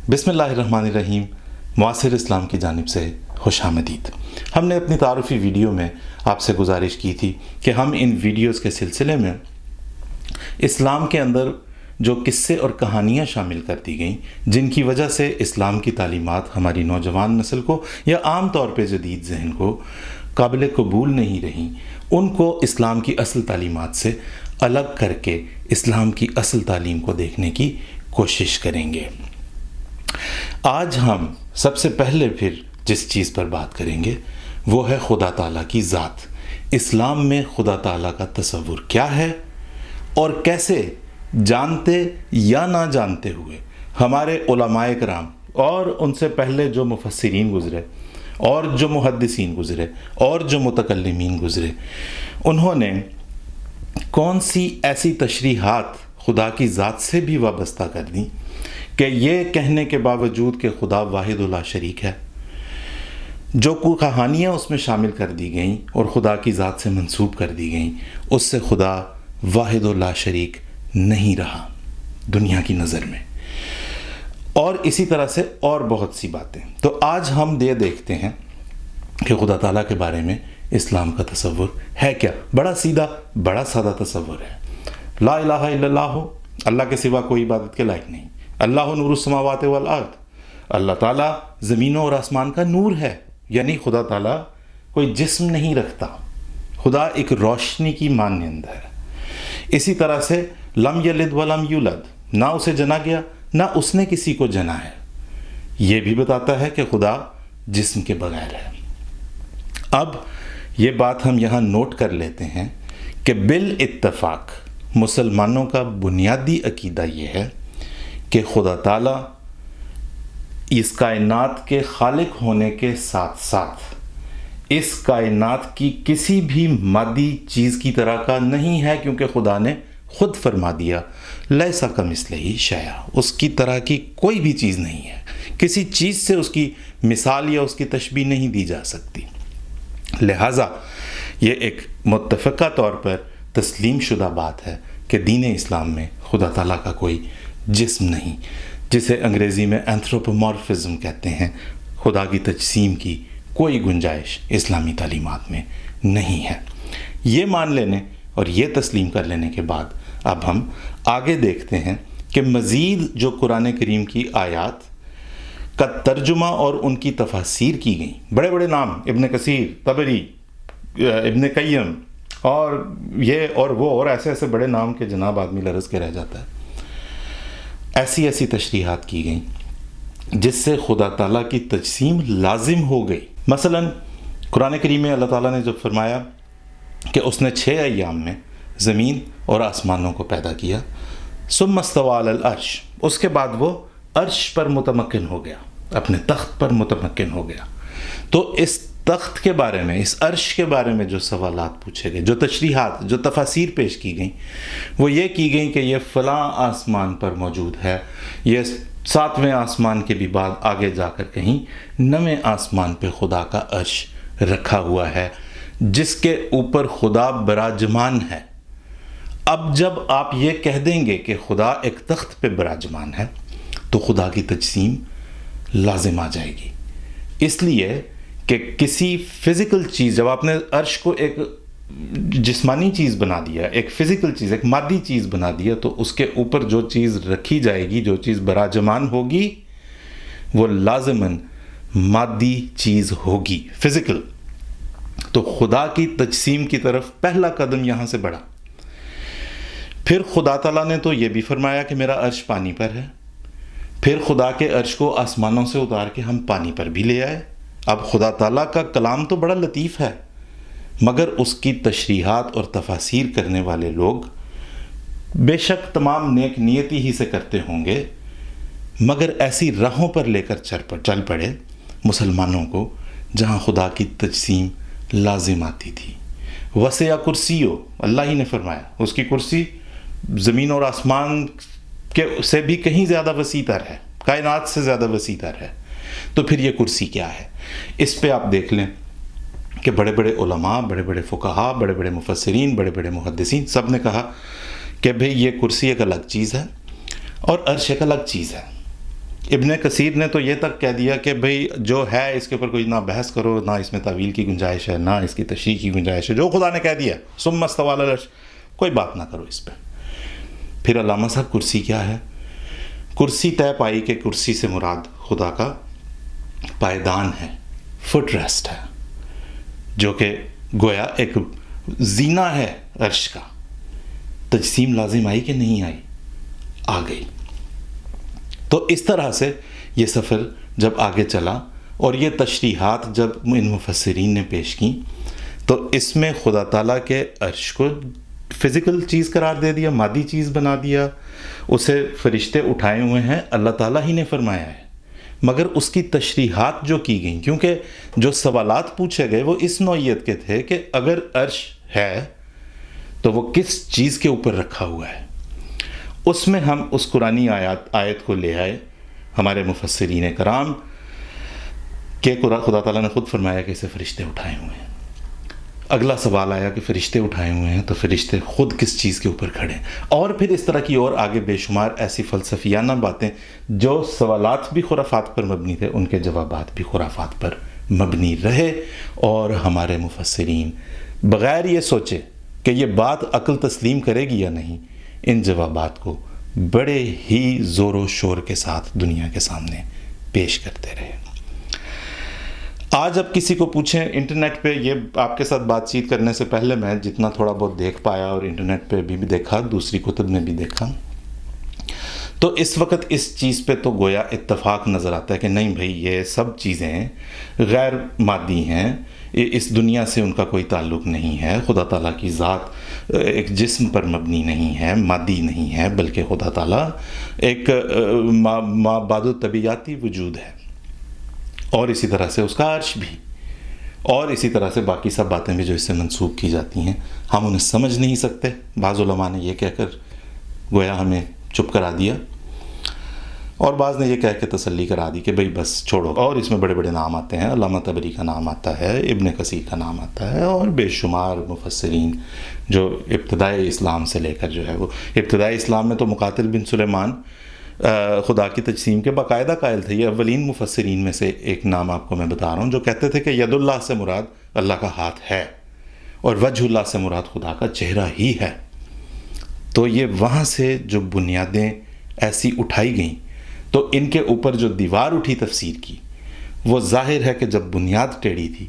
بسم اللہ الرحمن الرحیم. معاصر اسلام کی جانب سے خوش آمدید. ہم نے اپنی تعارفی ویڈیو میں آپ سے گزارش کی تھی کہ ہم ان ویڈیوز کے سلسلے میں اسلام کے اندر جو قصے اور کہانیاں شامل کر دی گئیں جن کی وجہ سے اسلام کی تعلیمات ہماری نوجوان نسل کو یا عام طور پہ جدید ذہن کو قابل قبول نہیں رہیں، ان کو اسلام کی اصل تعلیمات سے الگ کر کے اسلام کی اصل تعلیم کو دیکھنے کی کوشش کریں گے. آج ہم سب سے پہلے پھر جس چیز پر بات کریں گے وہ ہے خدا تعالیٰ کی ذات. اسلام میں خدا تعالیٰ کا تصور کیا ہے اور کیسے جانتے یا نہ جانتے ہوئے ہمارے علماء کرام اور ان سے پہلے جو مفسرین گزرے اور جو محدثین گزرے اور جو متکلمین گزرے، انہوں نے کون سی ایسی تشریحات خدا کی ذات سے بھی وابستہ کر دیں کہ یہ کہنے کے باوجود کہ خدا واحد لا شریک ہے، جو کہانیاں اس میں شامل کر دی گئیں اور خدا کی ذات سے منسوب کر دی گئیں، اس سے خدا واحد لا شریک نہیں رہا دنیا کی نظر میں. اور اسی طرح سے اور بہت سی باتیں. تو آج ہم دیکھتے ہیں کہ خدا تعالیٰ کے بارے میں اسلام کا تصور ہے کیا. بڑا سیدھا، بڑا سادہ تصور ہے. لا الہ الا اللہ، اللہ کے سوا کوئی عبادت کے لائق نہیں. اللہ نور السماوات والارض، اللہ تعالیٰ زمینوں اور آسمان کا نور ہے، یعنی خدا تعالیٰ کوئی جسم نہیں رکھتا، خدا ایک روشنی کی مانند ہے. اسی طرح سے لم یلد ولم یولد، نہ اسے جنا گیا نہ اس نے کسی کو جنا ہے. یہ بھی بتاتا ہے کہ خدا جسم کے بغیر ہے. اب یہ بات ہم یہاں نوٹ کر لیتے ہیں کہ بالاتفاق مسلمانوں کا بنیادی عقیدہ یہ ہے کہ خدا تعالیٰ اس کائنات کے خالق ہونے کے ساتھ ساتھ اس کائنات کی کسی بھی مادی چیز کی طرح کا نہیں ہے، کیونکہ خدا نے خود فرما دیا لیسا کمثلہ شیء، اس کی طرح کی کوئی بھی چیز نہیں ہے. کسی چیز سے اس کی مثال یا اس کی تشبیہ نہیں دی جا سکتی. لہٰذا یہ ایک متفقہ طور پر تسلیم شدہ بات ہے کہ دین اسلام میں خدا تعالیٰ کا کوئی جسم نہیں، جسے انگریزی میں اینتھروپومورفزم کہتے ہیں. خدا کی تجسیم کی کوئی گنجائش اسلامی تعلیمات میں نہیں ہے. یہ مان لینے اور یہ تسلیم کر لینے کے بعد اب ہم آگے دیکھتے ہیں کہ مزید جو قرآن کریم کی آیات کا ترجمہ اور ان کی تفاسیر کی گئیں. بڑے بڑے نام، ابن کثیر، طبری، ابن قیم اور یہ اور وہ اور ایسے ایسے بڑے نام کے جناب آدمی لرز کے رہ جاتا ہے. ایسی ایسی تشریحات کی گئیں جس سے خدا تعالیٰ کی تجسیم لازم ہو گئی. مثلا قرآن کریم میں اللہ تعالیٰ نے جب فرمایا کہ اس نے 6 ایام میں زمین اور آسمانوں کو پیدا کیا، ثم استوى علی العرش، اس کے بعد وہ عرش پر متمکن ہو گیا، اپنے تخت پر متمکن ہو گیا. تو اس تخت کے بارے میں، اس عرش کے بارے میں جو سوالات پوچھے گئے، جو تشریحات، جو تفاسیر پیش کی گئیں، وہ یہ کی گئیں کہ یہ فلاں آسمان پر موجود ہے، یہ 7ویں آسمان کے بھی بعد آگے جا کر کہیں 9ویں آسمان پہ خدا کا عرش رکھا ہوا ہے جس کے اوپر خدا براجمان ہے. اب جب آپ یہ کہہ دیں گے کہ خدا ایک تخت پہ براجمان ہے تو خدا کی تجسیم لازم آ جائے گی. اس لیے کہ کسی فزیکل چیز، جب آپ نے عرش کو ایک جسمانی چیز بنا دیا، ایک فزیکل چیز، ایک مادی چیز بنا دیا، تو اس کے اوپر جو چیز رکھی جائے گی، جو چیز براجمان ہوگی، وہ لازماً مادی چیز ہوگی، فزیکل. تو خدا کی تجسیم کی طرف پہلا قدم یہاں سے بڑھا. پھر خدا تعالیٰ نے تو یہ بھی فرمایا کہ میرا عرش پانی پر ہے. پھر خدا کے عرش کو آسمانوں سے اتار کے ہم پانی پر بھی لے آئے. اب خدا تعالیٰ کا کلام تو بڑا لطیف ہے، مگر اس کی تشریحات اور تفاسیر کرنے والے لوگ بے شک تمام نیک نیتی ہی سے کرتے ہوں گے، مگر ایسی راہوں پر لے کر چل پڑے مسلمانوں کو جہاں خدا کی تجسیم لازم آتی تھی. وسع کرسیو، اللہ ہی نے فرمایا اس کی کرسی زمین اور آسمان کے سے بھی کہیں زیادہ وسیع تر ہے، کائنات سے زیادہ وسیع تر ہے. تو پھر یہ کرسی کیا ہے؟ اس پہ آپ دیکھ لیں کہ بڑے بڑے علماء، بڑے بڑے فقہا، بڑے بڑے مفسرین، بڑے بڑے محدثین، سب نے کہا کہ بھئی یہ کرسی ایک الگ چیز ہے اور عرش ایک الگ چیز ہے. ابن کثیر نے تو یہ تک کہہ دیا کہ بھئی جو ہے اس کے اوپر کوئی نہ بحث کرو، نہ اس میں تعویل کی گنجائش ہے، نہ اس کی تشریح کی گنجائش ہے، جو خدا نے کہہ دیا ثم استوی علی العرش، کوئی بات نہ کرو اس پہ۔ پھر علامہ صاحب کرسی کیا ہے؟ کرسی طے پائی کہ کرسی سے مراد خدا کا پائیدان ہے، فٹ ریسٹ ہے، جو کہ گویا ایک زینہ ہے عرش کا۔ تجسیم لازم آئی کہ نہیں آئی؟ آ گئی۔ تو اس طرح سے یہ سفر جب آگے چلا اور یہ تشریحات جب ان مفسرین نے پیش کی تو اس میں خدا تعالیٰ کے عرش کو فزیکل چیز قرار دے دیا، مادی چیز بنا دیا، اسے فرشتے اٹھائے ہوئے ہیں، اللہ تعالیٰ ہی نے فرمایا ہے، مگر اس کی تشریحات جو کی گئیں، کیونکہ جو سوالات پوچھے گئے وہ اس نوعیت کے تھے کہ اگر عرش ہے تو وہ کس چیز کے اوپر رکھا ہوا ہے۔ اس میں ہم اس قرآنی آیت کو لے آئے ہمارے مفسرین کرام کہ خدا تعالیٰ نے خود فرمایا کہ اسے فرشتے اٹھائے ہوئے ہیں۔ اگلا سوال آیا کہ فرشتے اٹھائے ہوئے ہیں تو فرشتے خود کس چیز کے اوپر کھڑے ہیں، اور پھر اس طرح کی اور آگے بے شمار ایسی فلسفیانہ باتیں جو سوالات بھی خرافات پر مبنی تھے، ان کے جوابات بھی خرافات پر مبنی رہے، اور ہمارے مفسرین بغیر یہ سوچے کہ یہ بات عقل تسلیم کرے گی یا نہیں، ان جوابات کو بڑے ہی زور و شور کے ساتھ دنیا کے سامنے پیش کرتے رہے۔ آج اب کسی کو پوچھیں انٹرنیٹ پہ، یہ آپ کے ساتھ بات چیت کرنے سے پہلے میں جتنا تھوڑا بہت دیکھ پایا اور انٹرنیٹ پہ بھی دیکھا، دوسری کتب میں بھی دیکھا، تو اس وقت اس چیز پہ تو گویا اتفاق نظر آتا ہے کہ نہیں بھائی یہ سب چیزیں غیر مادی ہیں، اس دنیا سے ان کا کوئی تعلق نہیں ہے، خدا تعالیٰ کی ذات ایک جسم پر مبنی نہیں ہے، مادی نہیں ہے، بلکہ خدا تعالیٰ ایک مابعد الطبیعاتی وجود ہے، اور اسی طرح سے اس کا عرش بھی، اور اسی طرح سے باقی سب باتیں بھی جو اس سے منسوب کی جاتی ہیں ہم انہیں سمجھ نہیں سکتے۔ بعض علماء نے یہ کہہ کر گویا ہمیں چپ کرا دیا، اور بعض نے یہ کہہ کے تسلی کرا دی کہ بھئی بس چھوڑو، اور اس میں بڑے بڑے نام آتے ہیں، علامہ طبری کا نام آتا ہے، ابن کثیر کا نام آتا ہے، اور بے شمار مفسرین جو ابتدائی اسلام سے لے کر جو ہے وہ ابتدائی اسلام میں تو مقاتل بن سلیمان خدا کی تجسیم کے باقاعدہ قائل تھے۔ یہ اولین مفسرین میں سے ایک نام آپ کو میں بتا رہا ہوں جو کہتے تھے کہ ید اللہ سے مراد اللہ کا ہاتھ ہے، اور وجہ اللہ سے مراد خدا کا چہرہ ہی ہے۔ تو یہ وہاں سے جو بنیادیں ایسی اٹھائی گئیں تو ان کے اوپر جو دیوار اٹھی تفسیر کی، وہ ظاہر ہے کہ جب بنیاد ٹیڑھی تھی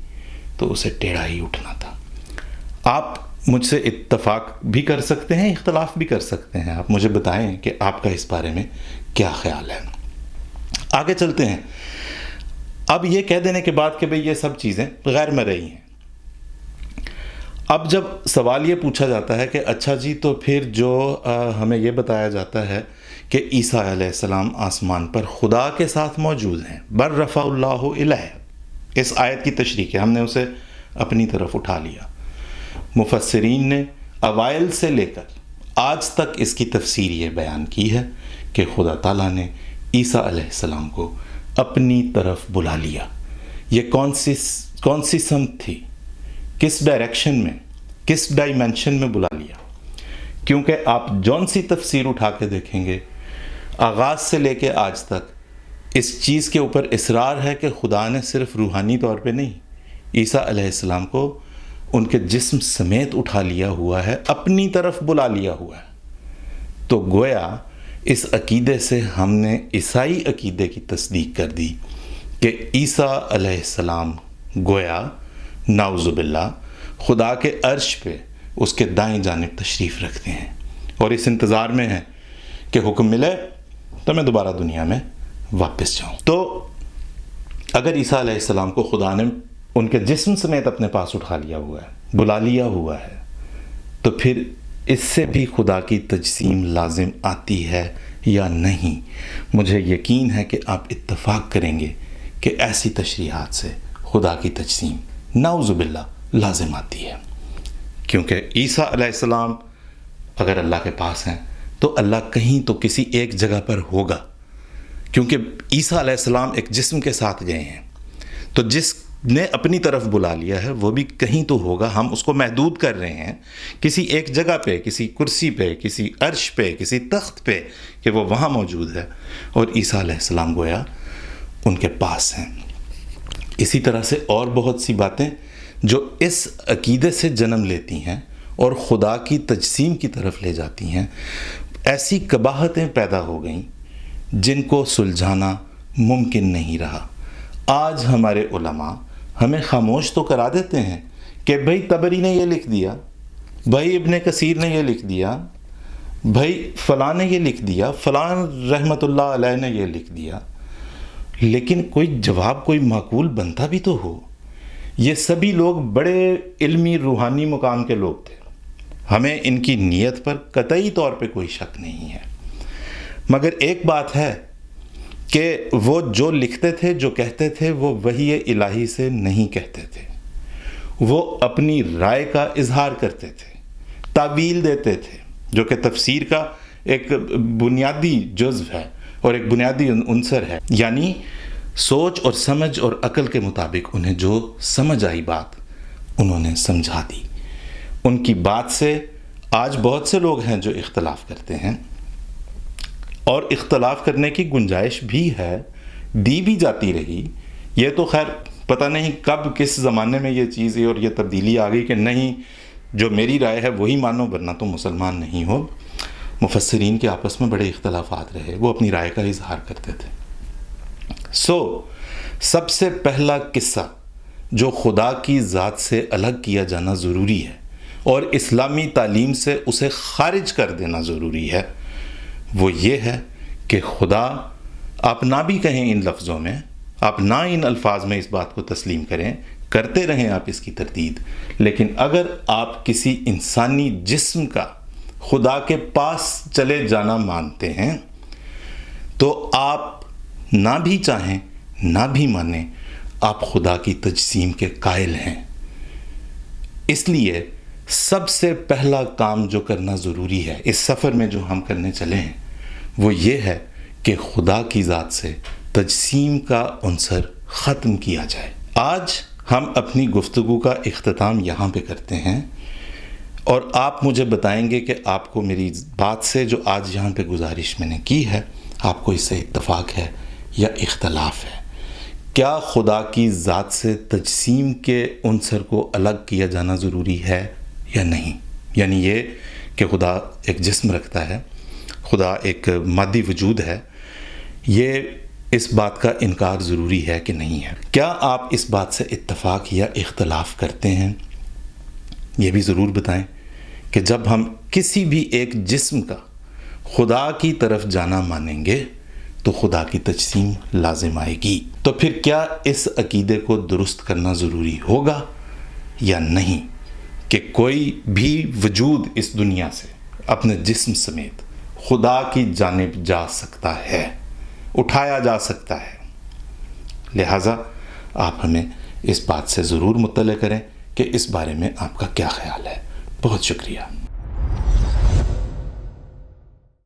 تو اسے ٹیڑھا ہی اٹھنا تھا۔ آپ مجھ سے اتفاق بھی کر سکتے ہیں، اختلاف بھی کر سکتے ہیں، آپ مجھے بتائیں کہ آپ کا اس بارے میں کیا خیال ہے۔ آگے چلتے ہیں۔ اب یہ کہہ دینے کے بعد کہ بھئی یہ سب چیزیں غیر مرئی ہیں، اب جب سوال یہ پوچھا جاتا ہے کہ اچھا جی تو پھر جو ہمیں یہ بتایا جاتا ہے کہ عیسیٰ علیہ السلام آسمان پر خدا کے ساتھ موجود ہیں، بر رفع اللہ الیہ، اس آیت کی تشریح ہے، ہم نے اسے اپنی طرف اٹھا لیا۔ مفسرین نے اوائل سے لے کر آج تک اس کی تفسیر یہ بیان کی ہے کہ خدا تعالیٰ نے عیسیٰ علیہ السلام کو اپنی طرف بلا لیا۔ یہ کون سی سمت تھی، کس ڈائریکشن میں، کس ڈائمینشن میں بلا لیا؟ کیونکہ آپ جون سی تفسیر اٹھا کے دیکھیں گے، آغاز سے لے کے آج تک اس چیز کے اوپر اصرار ہے کہ خدا نے صرف روحانی طور پہ نہیں، عیسیٰ علیہ السلام کو ان کے جسم سمیت اٹھا لیا ہوا ہے، اپنی طرف بلا لیا ہوا ہے۔ تو گویا اس عقیدے سے ہم نے عیسائی عقیدے کی تصدیق کر دی کہ عیسیٰ علیہ السلام گویا نعوذ باللہ خدا کے عرش پہ اس کے دائیں جانب تشریف رکھتے ہیں، اور اس انتظار میں ہیں کہ حکم ملے تو میں دوبارہ دنیا میں واپس جاؤں۔ تو اگر عیسیٰ علیہ السلام کو خدا نے ان کے جسم سمیت اپنے پاس اٹھا لیا ہوا ہے، بلا لیا ہوا ہے، تو پھر اس سے بھی خدا کی تجسیم لازم آتی ہے یا نہیں؟ مجھے یقین ہے کہ آپ اتفاق کریں گے کہ ایسی تشریحات سے خدا کی تجسیم نعوذ باللہ لازم آتی ہے، کیونکہ عیسیٰ علیہ السلام اگر اللہ کے پاس ہیں تو اللہ کہیں تو کسی ایک جگہ پر ہوگا، کیونکہ عیسیٰ علیہ السلام ایک جسم کے ساتھ گئے ہیں، تو جس نے اپنی طرف بلا لیا ہے وہ بھی کہیں تو ہوگا. ہم اس کو محدود کر رہے ہیں کسی ایک جگہ پہ، کسی کرسی پہ، کسی عرش پہ، کسی تخت پہ کہ وہ وہاں موجود ہے، اور عیسیٰ علیہ السلام گویا ان کے پاس ہیں. اسی طرح سے اور بہت سی باتیں جو اس عقیدے سے جنم لیتی ہیں اور خدا کی تجسیم کی طرف لے جاتی ہیں. ایسی قباحتیں پیدا ہو گئیں جن کو سلجھانا ممکن نہیں رہا. آج ہمارے علماء ہمیں خاموش تو کرا دیتے ہیں کہ بھائی طبری نے یہ لکھ دیا، بھائی ابن کثیر نے یہ لکھ دیا، بھائی فلاں نے یہ لکھ دیا، فلاں رحمۃ اللہ علیہ نے یہ لکھ دیا. لیکن کوئی جواب، کوئی معقول بنتا بھی تو ہو. یہ سبھی لوگ بڑے علمی روحانی مقام کے لوگ تھے، ہمیں ان کی نیت پر قطعی طور پہ کوئی شک نہیں ہے. مگر ایک بات ہے کہ وہ جو لکھتے تھے، جو کہتے تھے، وہ وحی الہی سے نہیں کہتے تھے. وہ اپنی رائے کا اظہار کرتے تھے، تعویل دیتے تھے، جو کہ تفسیر کا ایک بنیادی جزو ہے اور ایک بنیادی عنصر ہے. یعنی سوچ اور سمجھ اور عقل کے مطابق انہیں جو سمجھ آئی بات انہوں نے سمجھا دی. ان کی بات سے آج بہت سے لوگ ہیں جو اختلاف کرتے ہیں، اور اختلاف کرنے کی گنجائش بھی ہے، دی بھی جاتی رہی. یہ تو خیر پتہ نہیں کب کس زمانے میں یہ چیز اور یہ تبدیلی آ گئی کہ نہیں، جو میری رائے ہے وہی مانو ورنہ تو مسلمان نہیں ہو. مفسرین کے آپس میں بڑے اختلافات رہے، وہ اپنی رائے کا اظہار کرتے تھے. سب سے پہلا قصہ جو خدا کی ذات سے الگ کیا جانا ضروری ہے اور اسلامی تعلیم سے اسے خارج کر دینا ضروری ہے، وہ یہ ہے کہ خدا، آپ نہ بھی کہیں ان لفظوں میں، آپ نہ ان الفاظ میں اس بات کو تسلیم کریں، کرتے رہیں آپ اس کی تردید، لیکن اگر آپ کسی انسانی جسم کا خدا کے پاس چلے جانا مانتے ہیں تو آپ نہ بھی چاہیں نہ بھی مانیں، آپ خدا کی تجسیم کے قائل ہیں. اس لیے سب سے پہلا کام جو کرنا ضروری ہے اس سفر میں جو ہم کرنے چلے ہیں وہ یہ ہے کہ خدا کی ذات سے تجسیم کا عنصر ختم کیا جائے. آج ہم اپنی گفتگو کا اختتام یہاں پہ کرتے ہیں، اور آپ مجھے بتائیں گے کہ آپ کو میری بات سے جو آج یہاں پہ گزارش میں نے کی ہے، آپ کو اس سے اتفاق ہے یا اختلاف ہے. کیا خدا کی ذات سے تجسیم کے عنصر کو الگ کیا جانا ضروری ہے یا نہیں؟ یعنی یہ کہ خدا ایک جسم رکھتا ہے، خدا ایک مادی وجود ہے، یہ اس بات کا انکار ضروری ہے کہ نہیں ہے؟ کیا آپ اس بات سے اتفاق یا اختلاف کرتے ہیں؟ یہ بھی ضرور بتائیں کہ جب ہم کسی بھی ایک جسم کا خدا کی طرف جانا مانیں گے تو خدا کی تجسیم لازم آئے گی. تو پھر کیا اس عقیدے کو درست کرنا ضروری ہوگا یا نہیں کہ کوئی بھی وجود اس دنیا سے اپنے جسم سمیت خدا کی جانب جا سکتا ہے، اٹھایا جا سکتا ہے؟ لہٰذا آپ ہمیں اس بات سے ضرور مطلع کریں کہ اس بارے میں آپ کا کیا خیال ہے. بہت شکریہ.